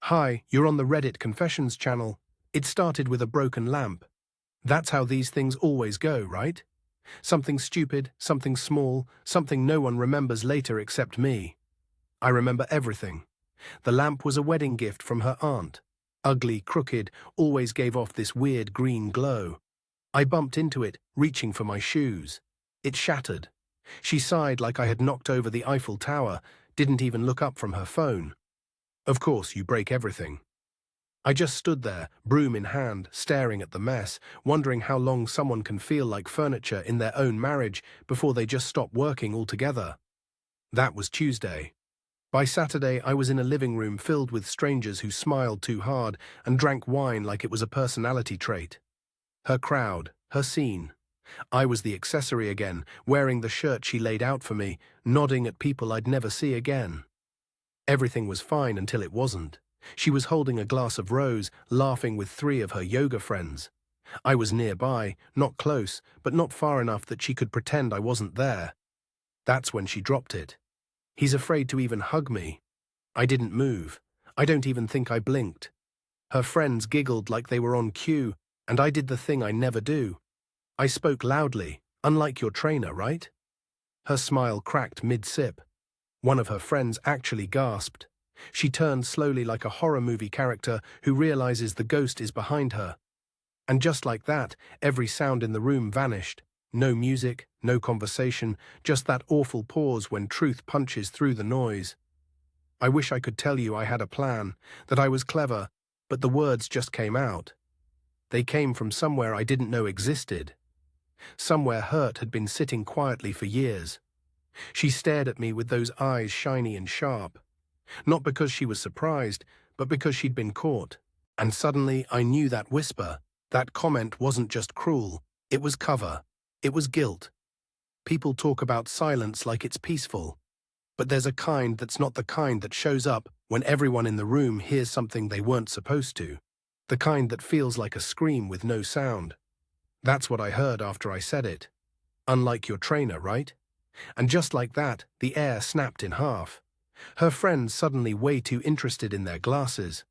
Hi, you're on the Reddit Confessions channel. It started with a broken lamp. That's how these things always go, right? Something stupid, something small, something no one remembers later except me. I remember everything. The lamp was a wedding gift from her aunt. Ugly, crooked, always gave off this weird green glow. I bumped into it, reaching for my shoes. It shattered. She sighed like I had knocked over the Eiffel Tower, didn't even look up from her phone. Of course, you break everything. I just stood there, broom in hand, staring at the mess, wondering how long someone can feel like furniture in their own marriage before they just stop working altogether. That was Tuesday. By Saturday, I was in a living room filled with strangers who smiled too hard and drank wine like it was a personality trait. Her crowd, her scene. I was the accessory again, wearing the shirt she laid out for me, nodding at people I'd never see again. Everything was fine until it wasn't. She was holding a glass of rose, laughing with 3 of her yoga friends. I was nearby, not close, but not far enough that she could pretend I wasn't there. That's when she dropped it. He's afraid to even hug me. I didn't move. I don't even think I blinked. Her friends giggled like they were on cue, and I did the thing I never do. I spoke loudly, unlike your trainer, right? Her smile cracked mid-sip. One of her friends actually gasped. She turned slowly like a horror movie character who realizes the ghost is behind her. And just like that, every sound in the room vanished. No music, no conversation, just that awful pause when truth punches through the noise. I wish I could tell you I had a plan, that I was clever, but the words just came out. They came from somewhere I didn't know existed. Somewhere hurt had been sitting quietly for years. She stared at me with those eyes shiny and sharp. Not because she was surprised, but because she'd been caught. And suddenly I knew that whisper. That comment wasn't just cruel, it was cover. It was guilt. People talk about silence like it's peaceful. But there's a kind that's not the kind that shows up when everyone in the room hears something they weren't supposed to. The kind that feels like a scream with no sound. That's what I heard after I said it. Unlike your trainer, right? And just like that, the air snapped in half. Her friends suddenly way too interested in their glasses.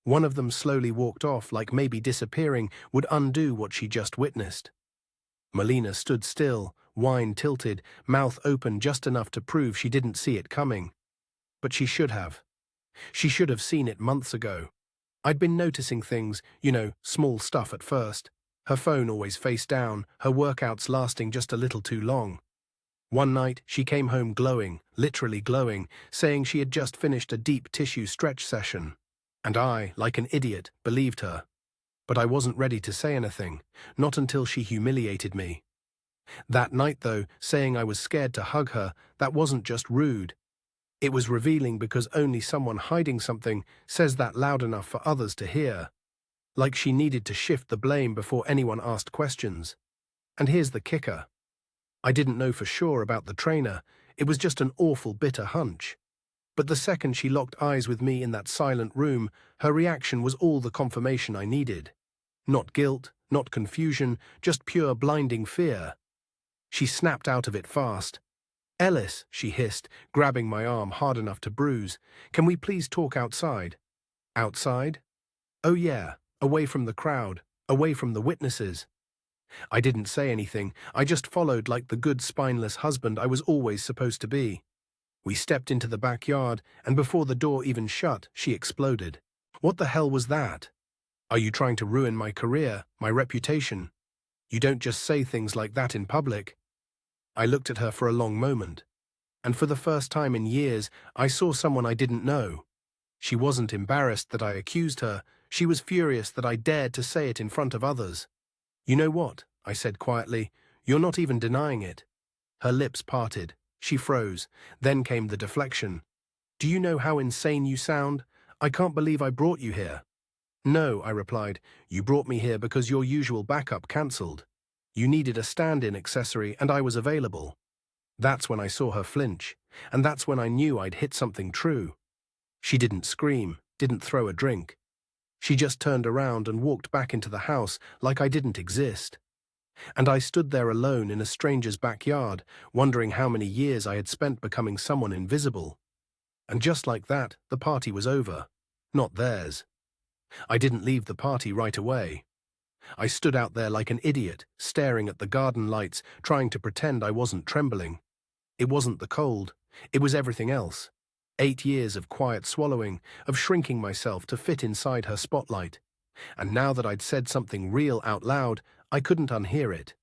One of them slowly walked off like maybe disappearing would undo what she just witnessed. Melina stood still, wine tilted, mouth open just enough to prove she didn't see it coming. But she should have. She should have seen it months ago. I'd been noticing things, small stuff at first. Her phone always face down, her workouts lasting just a little too long. One night, she came home glowing, literally glowing, saying she had just finished a deep tissue stretch session. And I, like an idiot, believed her. But I wasn't ready to say anything, not until she humiliated me. That night, though, saying I was scared to hug her, that wasn't just rude. It was revealing because only someone hiding something says that loud enough for others to hear. Like she needed to shift the blame before anyone asked questions. And here's the kicker. I didn't know for sure about the trainer, it was just an awful bitter hunch. But the second she locked eyes with me in that silent room, her reaction was all the confirmation I needed. Not guilt, not confusion, just pure blinding fear. She snapped out of it fast. "Ellis," she hissed, grabbing my arm hard enough to bruise, "can we please talk outside?" Outside? Oh yeah, away from the crowd, away from the witnesses. I didn't say anything, I just followed like the good spineless husband I was always supposed to be. We stepped into the backyard, and before the door even shut, she exploded. "What the hell was that? Are you trying to ruin my career, my reputation? You don't just say things like that in public." I looked at her for a long moment, and for the first time in years, I saw someone I didn't know. She wasn't embarrassed that I accused her, she was furious that I dared to say it in front of others. "You know what?" I said quietly. "You're not even denying it." Her lips parted. She froze. Then came the deflection. "Do you know how insane you sound? I can't believe I brought you here." "No," I replied. "You brought me here because your usual backup cancelled. You needed a stand-in accessory and I was available." That's when I saw her flinch, and that's when I knew I'd hit something true. She didn't scream, didn't throw a drink. She just turned around and walked back into the house like I didn't exist. And I stood there alone in a stranger's backyard, wondering how many years I had spent becoming someone invisible. And just like that, the party was over. not theirs. I didn't leave the party right away. I stood out there like an idiot, staring at the garden lights, trying to pretend I wasn't trembling. It wasn't the cold, it was everything else. 8 years of quiet swallowing, of shrinking myself to fit inside her spotlight. And now that I'd said something real out loud, I couldn't unhear it.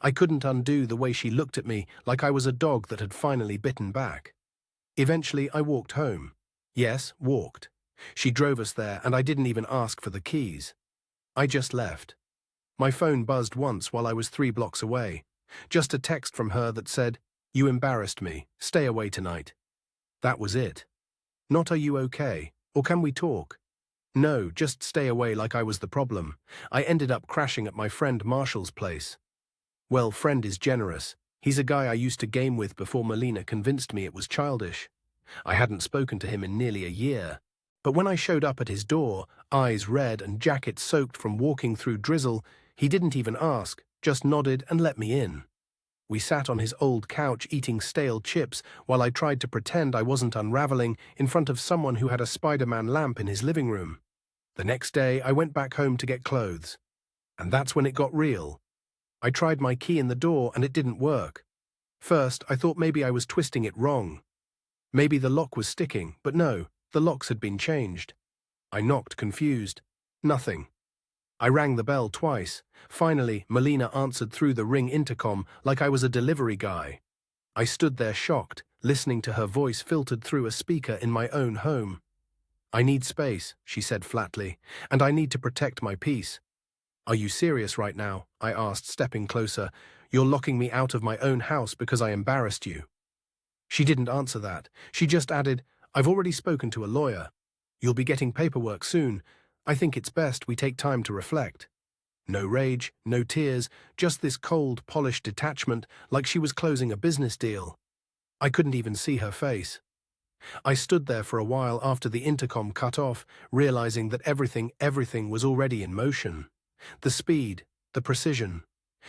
I couldn't undo the way she looked at me like I was a dog that had finally bitten back. Eventually, I walked home. Yes, walked. She drove us there, and I didn't even ask for the keys. I just left. My phone buzzed once while I was 3 blocks away. Just a text from her that said, "You embarrassed me. Stay away tonight." That was it. Not "Are you okay?" or "Can we talk?" No, just stay away like I was the problem. I ended up crashing at my friend Marshall's place. Well, friend is generous. He's a guy I used to game with before Melina convinced me it was childish. I hadn't spoken to him in nearly a year. But when I showed up at his door, eyes red and jacket soaked from walking through drizzle, he didn't even ask, just nodded and let me in. We sat on his old couch eating stale chips while I tried to pretend I wasn't unraveling in front of someone who had a Spider-Man lamp in his living room. The next day, I went back home to get clothes. And that's when it got real. I tried my key in the door and it didn't work. First, I thought maybe I was twisting it wrong. Maybe the lock was sticking, but no, the locks had been changed. I knocked, confused. Nothing. I rang the bell twice. Finally, Melina answered through the Ring intercom like I was a delivery guy. I stood there shocked, listening to her voice filtered through a speaker in my own home. "I need space," she said flatly, "and I need to protect my peace." "Are you serious right now?" I asked, stepping closer. "You're locking me out of my own house because I embarrassed you." She didn't answer that. She just added, "I've already spoken to a lawyer. You'll be getting paperwork soon. I think it's best we take time to reflect." No rage, no tears, just this cold, polished detachment like she was closing a business deal. I couldn't even see her face. I stood there for a while after the intercom cut off, realizing that everything was already in motion. The speed, the precision.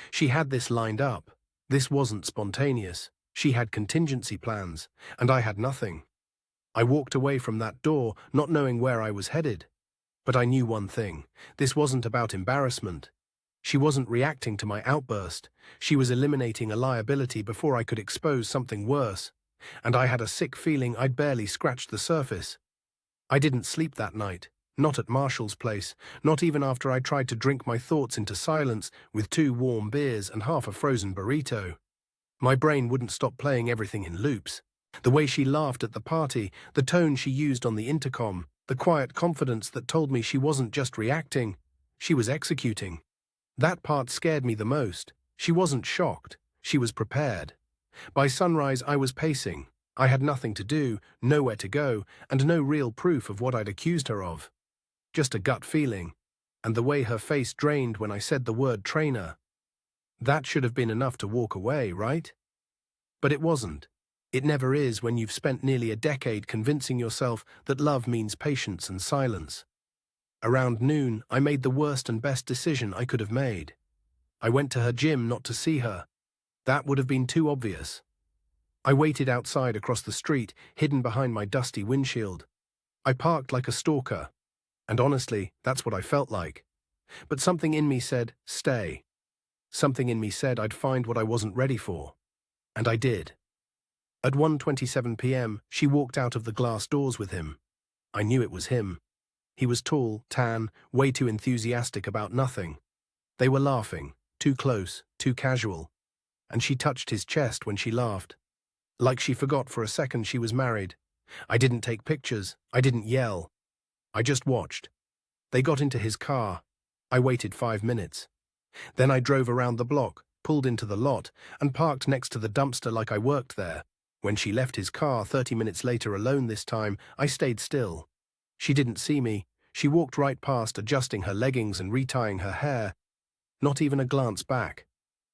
She had this lined up. This wasn't spontaneous. She had contingency plans, and I had nothing. I walked away from that door, not knowing where I was headed. But I knew one thing. This wasn't about embarrassment. She wasn't reacting to my outburst. She was eliminating a liability before I could expose something worse. And I had a sick feeling I'd barely scratched the surface. I didn't sleep that night. Not at Marshall's place, not even after I tried to drink my thoughts into silence with 2 warm beers and half a frozen burrito. My brain wouldn't stop playing everything in loops. The way she laughed at the party, the tone she used on the intercom, the quiet confidence that told me she wasn't just reacting, she was executing. That part scared me the most. She wasn't shocked. She was prepared. By sunrise, I was pacing. I had nothing to do, nowhere to go, and no real proof of what I'd accused her of. Just a gut feeling, and the way her face drained when I said the word trainer. That should have been enough to walk away, right? But it wasn't. It never is when you've spent nearly a decade convincing yourself that love means patience and silence. Around noon, I made the worst and best decision I could have made. I went to her gym not to see her. That would have been too obvious. I waited outside across the street, hidden behind my dusty windshield. I parked like a stalker. And honestly, that's what I felt like. But something in me said, stay. Something in me said I'd find what I wasn't ready for. And I did. At 1:27 p.m., she walked out of the glass doors with him. I knew it was him. He was tall, tan, way too enthusiastic about nothing. They were laughing, too close, too casual. And she touched his chest when she laughed. Like she forgot for a second she was married. I didn't take pictures. I didn't yell. I just watched. They got into his car. I waited 5 minutes. Then I drove around the block, pulled into the lot, and parked next to the dumpster like I worked there. When she left his car 30 minutes later alone this time, I stayed still. She didn't see me. She walked right past, adjusting her leggings and retying her hair. Not even a glance back.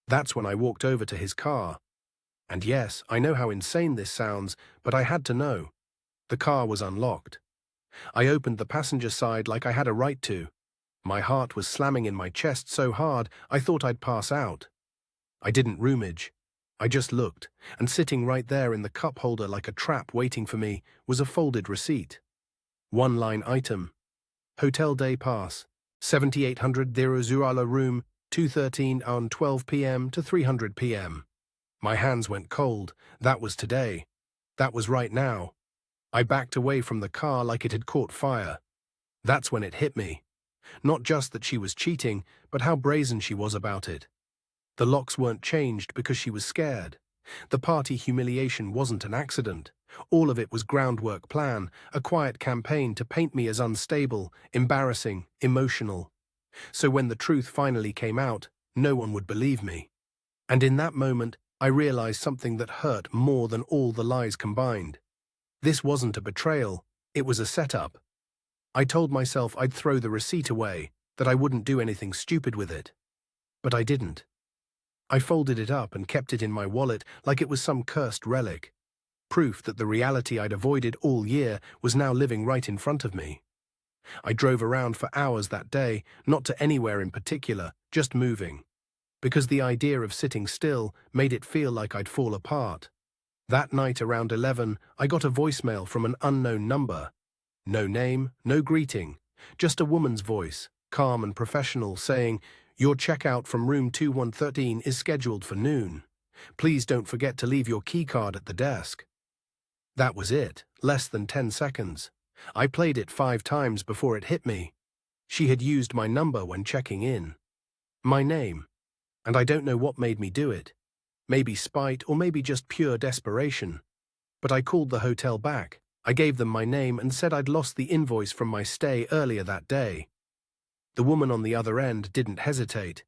That's when I walked over to his car. And yes, I know how insane this sounds, but I had to know. The car was unlocked. I opened the passenger side like I had a right to. My heart was slamming in my chest so hard I thought I'd pass out. I didn't rummage. I just looked, and sitting right there in the cup holder like a trap waiting for me was a folded receipt. One-line item. Hotel day pass. 7800 Zurala room, 213 on 12 p.m. to 300 p.m. My hands went cold. That was today. That was right now. I backed away from the car like it had caught fire. That's when it hit me. Not just that she was cheating, but how brazen she was about it. The locks weren't changed because she was scared. The party humiliation wasn't an accident. All of it was groundwork plan, a quiet campaign to paint me as unstable, embarrassing, emotional. So when the truth finally came out, no one would believe me. And in that moment, I realized something that hurt more than all the lies combined. This wasn't a betrayal, it was a setup. I told myself I'd throw the receipt away, that I wouldn't do anything stupid with it. But I didn't. I folded it up and kept it in my wallet like it was some cursed relic. Proof that the reality I'd avoided all year was now living right in front of me. I drove around for hours that day, not to anywhere in particular, just moving. Because the idea of sitting still made it feel like I'd fall apart. That night around 11, I got a voicemail from an unknown number. No name, no greeting, just a woman's voice, calm and professional, saying, "Your checkout from room 2113 is scheduled for noon. Please don't forget to leave your keycard at the desk." That was it, less than 10 seconds. I played it 5 times before it hit me. She had used my number when checking in. My name. And I don't know what made me do it. Maybe spite or maybe just pure desperation. But I called the hotel back. I gave them my name and said I'd lost the invoice from my stay earlier that day. The woman on the other end didn't hesitate.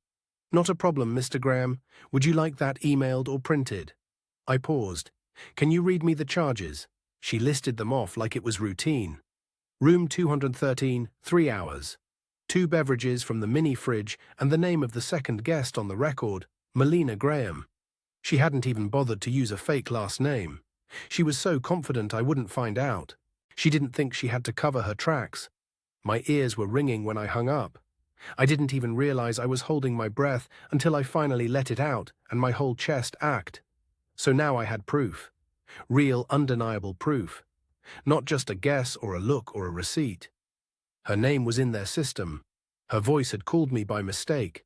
"Not a problem, Mr. Graham. Would you like that emailed or printed?" I paused. "Can you read me the charges?" She listed them off like it was routine. Room 213, 3 hours. 2 beverages from the mini fridge and the name of the second guest on the record, Melina Graham. She hadn't even bothered to use a fake last name. She was so confident I wouldn't find out. She didn't think she had to cover her tracks. My ears were ringing when I hung up. I didn't even realize I was holding my breath until I finally let it out and my whole chest ached. So now I had proof. Real, undeniable proof. Not just a guess or a look or a receipt. Her name was in their system. Her voice had called me by mistake.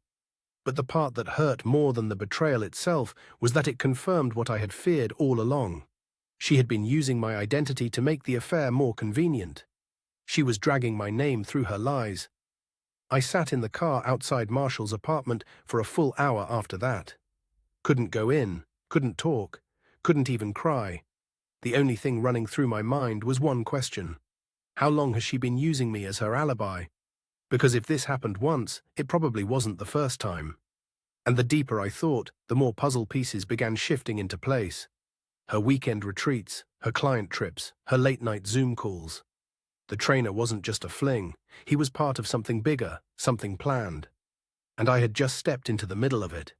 But the part that hurt more than the betrayal itself was that it confirmed what I had feared all along. She had been using my identity to make the affair more convenient. She was dragging my name through her lies. I sat in the car outside Marshall's apartment for a full hour after that. Couldn't go in, couldn't talk, couldn't even cry. The only thing running through my mind was one question. How long has she been using me as her alibi? Because if this happened once, it probably wasn't the first time. And the deeper I thought, the more puzzle pieces began shifting into place. Her weekend retreats, her client trips, her late-night Zoom calls. The trainer wasn't just a fling, he was part of something bigger, something planned. And I had just stepped into the middle of it.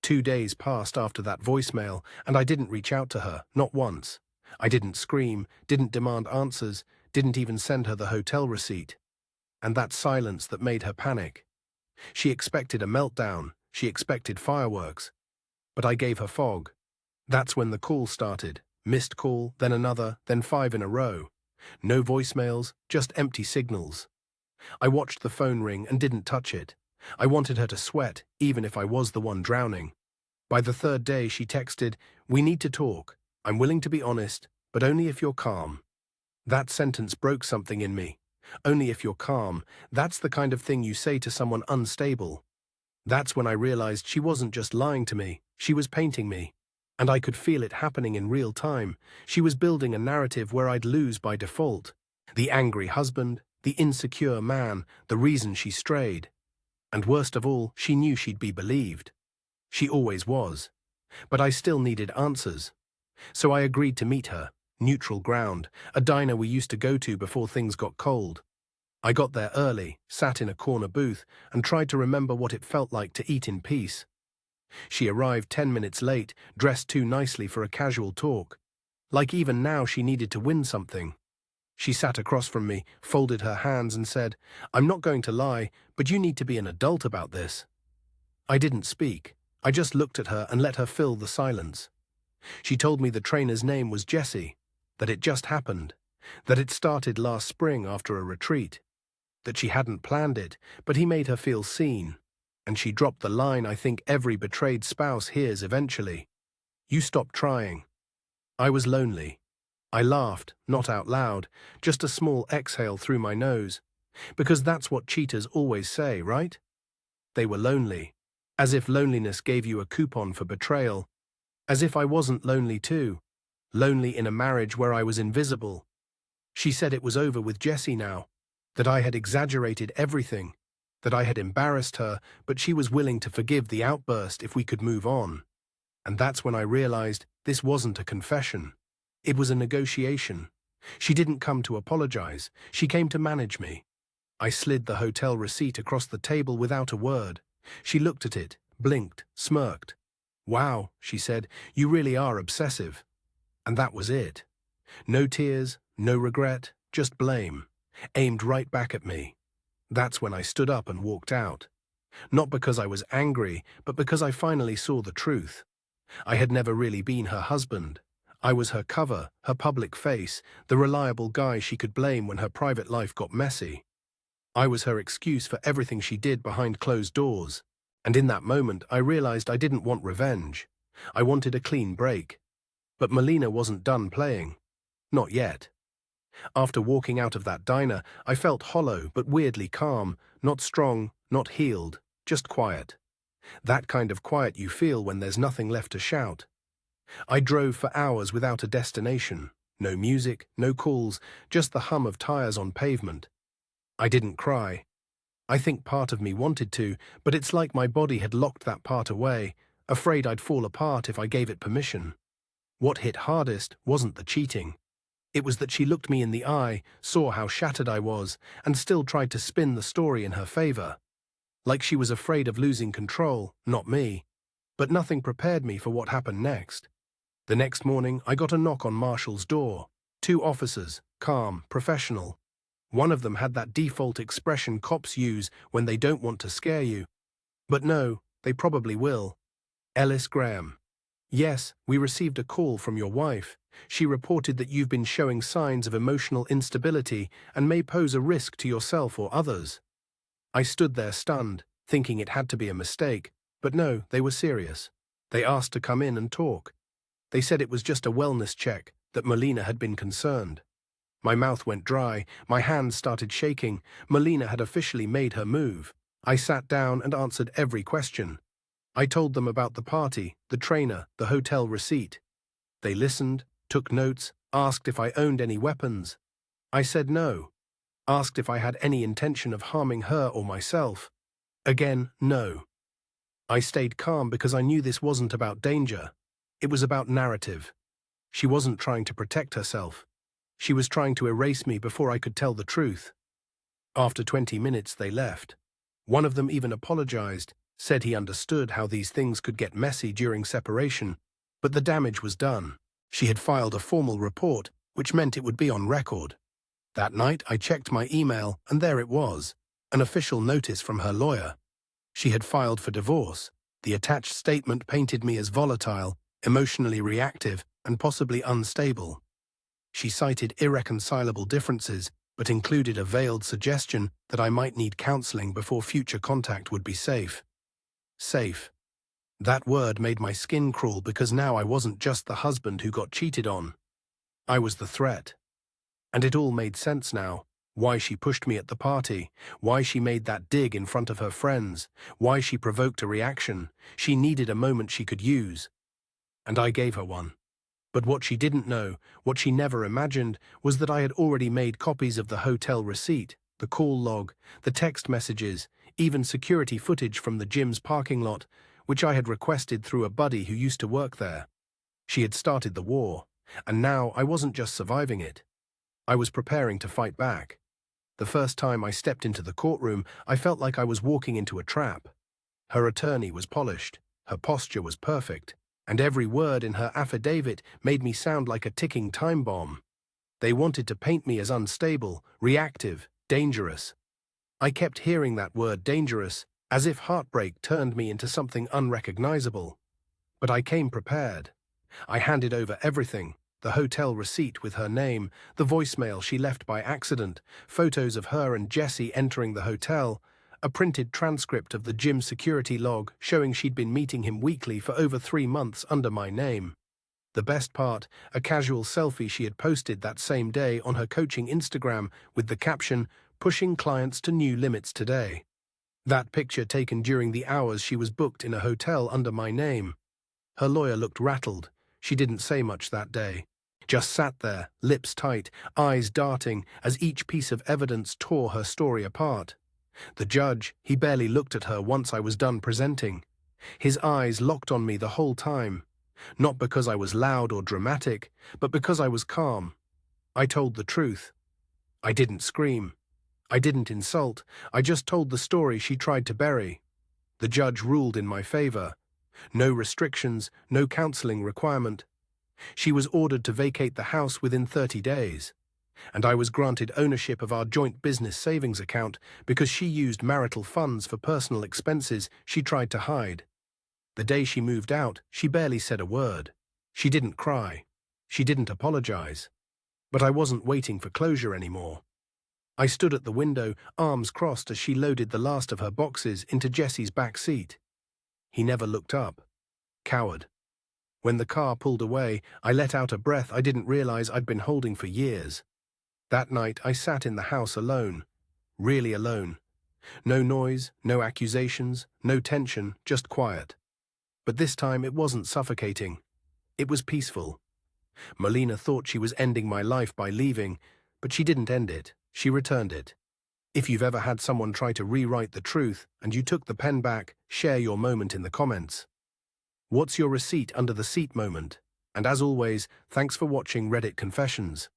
2 days passed after that voicemail, and I didn't reach out to her, not once. I didn't scream, didn't demand answers, didn't even send her the hotel receipt. And that silence that made her panic. She expected a meltdown, she expected fireworks. But I gave her fog. That's when the call started. Missed call, then another, then 5 in a row. No voicemails, just empty signals. I watched the phone ring and didn't touch it. I wanted her to sweat, even if I was the one drowning. By the 3rd day, she texted, "We need to talk. I'm willing to be honest, but only if you're calm." That sentence broke something in me. Only if you're calm, that's the kind of thing you say to someone unstable. That's when I realized she wasn't just lying to me, she was painting me. And I could feel it happening in real time. She was building a narrative where I'd lose by default. The angry husband, the insecure man, the reason she strayed. And worst of all, she knew she'd be believed. She always was. But I still needed answers. So I agreed to meet her, neutral ground, a diner we used to go to before things got cold. I got there early, sat in a corner booth, and tried to remember what it felt like to eat in peace. She arrived 10 minutes late, dressed too nicely for a casual talk. Like even now she needed to win something. She sat across from me, folded her hands and said, "I'm not going to lie, but you need to be an adult about this." I didn't speak. I just looked at her and let her fill the silence. She told me the trainer's name was Jesse, that it just happened, That it started last spring after a retreat. That she hadn't planned it, but he made her feel seen. And she dropped the line I think every betrayed spouse hears eventually. You stopped trying. I was lonely. I laughed, not out loud, just a small exhale through my nose. Because that's what cheaters always say, right? They were lonely. As if loneliness gave you a coupon for betrayal. As if I wasn't lonely too. Lonely in a marriage where I was invisible. She said it was over with Jessie now. That I had exaggerated everything. That I had embarrassed her, but she was willing to forgive the outburst if we could move on. And that's when I realized this wasn't a confession. It was a negotiation. She didn't come to apologize. She came to manage me. I slid the hotel receipt across the table without a word. She looked at it, blinked, smirked. Wow, she said, you really are obsessive. And that was it. No tears, no regret, just blame. Aimed right back at me. That's when I stood up and walked out. Not because I was angry, but because I finally saw the truth. I had never really been her husband. I was her cover, her public face, the reliable guy she could blame when her private life got messy. I was her excuse for everything she did behind closed doors. And in that moment, I realized I didn't want revenge. I wanted a clean break. But Melina wasn't done playing. Not yet. After walking out of that diner, I felt hollow but weirdly calm, not strong, not healed, just quiet. That kind of quiet you feel when there's nothing left to shout. I drove for hours without a destination. No music, no calls, just the hum of tires on pavement. I didn't cry. I think part of me wanted to, but it's like my body had locked that part away, afraid I'd fall apart if I gave it permission. What hit hardest wasn't the cheating. It was that she looked me in the eye, saw how shattered I was, and still tried to spin the story in her favor. Like she was afraid of losing control, not me. But nothing prepared me for what happened next. The next morning, I got a knock on Marshall's door. 2 officers, calm, professional. One of them had that default expression cops use when they don't want to scare you. But no, they probably will. Ellis Graham. Yes, we received a call from your wife. She reported that you've been showing signs of emotional instability and may pose a risk to yourself or others. I stood there stunned, thinking it had to be a mistake, but no, they were serious. They asked to come in and talk. They said it was just a wellness check, that Melina had been concerned. My mouth went dry, my hands started shaking. Melina had officially made her move. I sat down and answered every question. I told them about the party, the trainer, the hotel receipt. They listened, took notes, asked if I owned any weapons. I said no. Asked if I had any intention of harming her or myself. Again, no. I stayed calm because I knew this wasn't about danger. It was about narrative. She wasn't trying to protect herself. She was trying to erase me before I could tell the truth. After 20 minutes, they left. One of them even apologized, said he understood how these things could get messy during separation, but the damage was done. She had filed a formal report, which meant it would be on record. That night, I checked my email, and there it was, an official notice from her lawyer. She had filed for divorce. The attached statement painted me as volatile, emotionally reactive, and possibly unstable. She cited irreconcilable differences, but included a veiled suggestion that I might need counseling before future contact would be safe. Safe. That word made my skin crawl because now I wasn't just the husband who got cheated on. I was the threat. And it all made sense now. Why she pushed me at the party, why she made that dig in front of her friends, why she provoked a reaction. She needed a moment she could use. And I gave her one. But what she didn't know, what she never imagined, was that I had already made copies of the hotel receipt, the call log, the text messages, even security footage from the gym's parking lot, which I had requested through a buddy who used to work there. She had started the war, and now I wasn't just surviving it. I was preparing to fight back. The first time I stepped into the courtroom, I felt like I was walking into a trap. Her attorney was polished, her posture was perfect, and every word in her affidavit made me sound like a ticking time bomb. They wanted to paint me as unstable, reactive, dangerous. I kept hearing that word dangerous, as if heartbreak turned me into something unrecognizable. But I came prepared. I handed over everything, the hotel receipt with her name, the voicemail she left by accident, photos of her and Jesse entering the hotel, a printed transcript of the gym security log showing she'd been meeting him weekly for over 3 months under my name. The best part, a casual selfie she had posted that same day on her coaching Instagram with the caption, "Pushing clients to new limits today." That picture taken during the hours she was booked in a hotel under my name. Her lawyer looked rattled. She didn't say much that day. Just sat there, lips tight, eyes darting, as each piece of evidence tore her story apart. The judge, he barely looked at her once I was done presenting. His eyes locked on me the whole time. Not because I was loud or dramatic, but because I was calm. I told the truth. I didn't scream. I didn't insult. I just told the story she tried to bury. The judge ruled in my favor. No restrictions, no counseling requirement. She was ordered to vacate the house within 30 days. And I was granted ownership of our joint business savings account because she used marital funds for personal expenses she tried to hide. The day she moved out, she barely said a word. She didn't cry. She didn't apologize. But I wasn't waiting for closure anymore. I stood at the window, arms crossed as she loaded the last of her boxes into Jesse's back seat. He never looked up. Coward. When the car pulled away, I let out a breath I didn't realize I'd been holding for years. That night, I sat in the house alone. Really alone. No noise, no accusations, no tension, just quiet. But this time it wasn't suffocating. It was peaceful. Molina thought she was ending my life by leaving, but she didn't end it. She returned it. If you've ever had someone try to rewrite the truth and you took the pen back, share your moment in the comments. What's your receipt under the seat moment? And as always, thanks for watching Reddit Confessions.